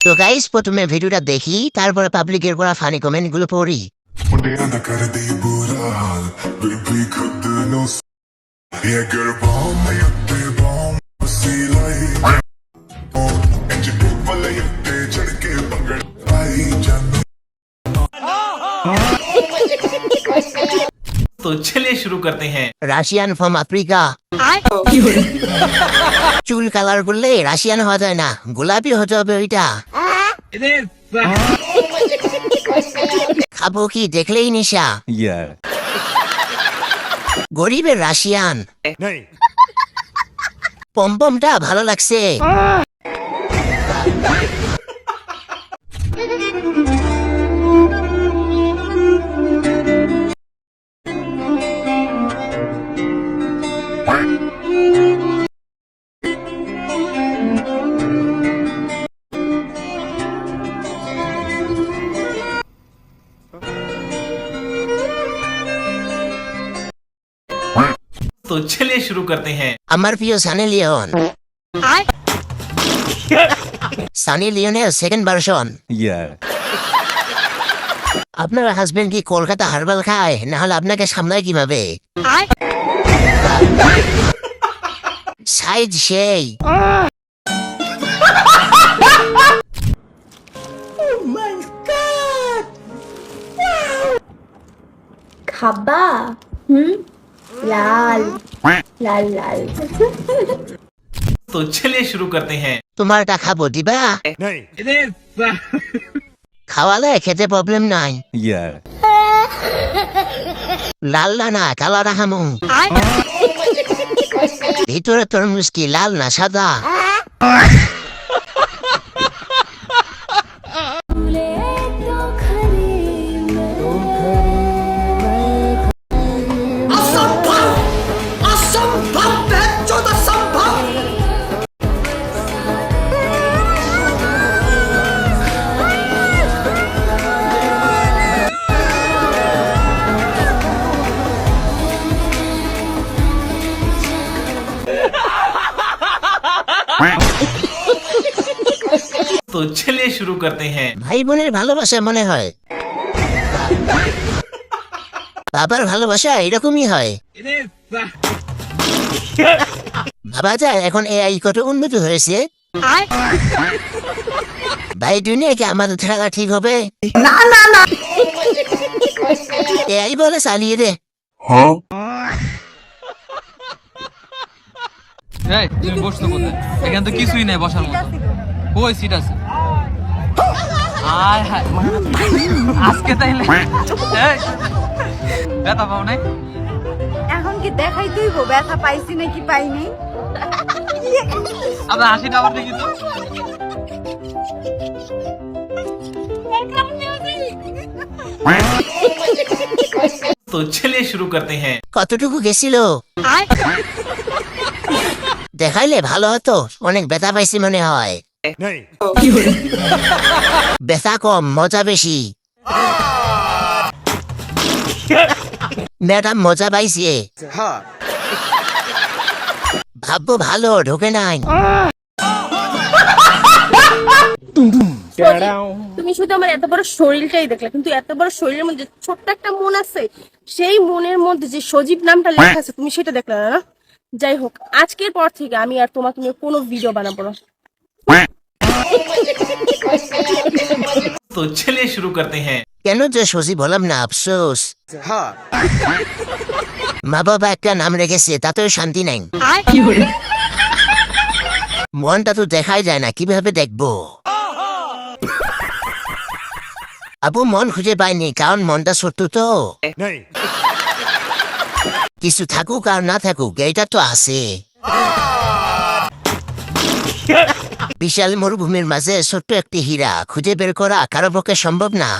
তো গাইস প্রথমে ভিডিওটা দেখি, তারপরে পাবলিকের করা ফানি কমেন্ট গুলো পড়ি। ਮੁੰਡਿਆਂ ਦਾ ਕਰਦੀ ਬੁਰਾ ਹਾਲ ਬੀਬੀ ਖੁਦ ਨੂੰ ਇਹ ਗਰਬਾਂ ਮੈਂ ਉੱਤੇ ਬਾਂ ਸੀ ਲਾਈ ਇੰਜ ਡੁੱਬਲ ਉੱਤੇ ਚੜ ਕੇ ਬੰਗੜ ਪਾਈ ਜਾਂਦੀ। तो चलिए शुरू करते हैं। Russian from Africa. চুল কালার করলে রাশিয়ান হওয়া যায় না, গোলাপি হতে হবে ওইটা। খাবো কি দেখলেই নেশা। গরিবের রাশিয়ান। পমপমটা ভালো লাগছে। तो चलिए शुरू करते हैं। আমার প্রিয় সানি লিওন। সানি লিওনের সেকেন্ড ভার্সন। আপনার হাজবেন্ড কি কলকাতা হারবাল খায়? না হলে আপনাকে সামলায় কিভাবে? সাইজ সেই। খাবা লাল লাল লাল। तो चलिए शुरू करते हैं। তোমারটা খাবো দিবা? খাওয়ালে খেতে প্রবলেম নাই। লাল না কালাটা খামু। ভিতরে তরমুজ কি লাল না সাদা? तो चलिए शुरू करते हैं। ভাই বোনের ভালোবাসা মনে হয়। বাবার ভালোবাসা এরকমই হয়। বাবা যায় এখন এআই কত উন্নত হয়েছে। ভাই দুনিয়া কি আমাদের থাকা ঠিক হবে? না না না এআই বলে চালিয়ে দে। এই তুমি বসছো কোথায়? এখানে তো কিছুই নাই বসার মতো। ওই সিট আছে। আয় হায় আজকে তাইলে এই ব্যথা পাও নাই? এখন কি দেখাই তুইব ব্যথা পাইছি নাকি পাইনি? আবার হাসিটা আবার দেখি তো। तो चलिए शुरू करते हैं। কতটুকু গেছিল? দেখাইলে ভালো হতো, অনেক ব্যথা পাইছি মনে হয়। ব্যথা কম মজা বেশি। ম্যাডাম মজা পাইছে। ভাববো ভালো ঢোকে নাই। তুমি শুধু আমার এত বড় শরীরটাই দেখলে, কিন্তু এত বড় শরীরের মধ্যে ছোট্ট একটা মন আছে, সেই মনের মধ্যে যে সজীব নামটা লেখা আছে তুমি সেটা দেখলে না। যাই হোক, আজকের পর থেকে আমি আর তোমাকে নিয়ে কোনো ভিডিও বানাবো না। तो चलिए शुरू करते हैं। কেন যে সজীব হলাম না, আফসোস। মা বাবা একটা নাম রেখেছে, তাতেও শান্তি নাই। মনটা তো দেখাই যায় না, কিভাবে দেখবো? আপু মন খুঁজে পাইনি, কারণ মনটা ছোট্ট তো। কিছু থাকুক আর না থাকুক, এইটা তো আছে। বিশাল মরুভূমির মাঝে ছোট্ট একটি হীরা খুঁজে বের করা কারো পক্ষে সম্ভব না।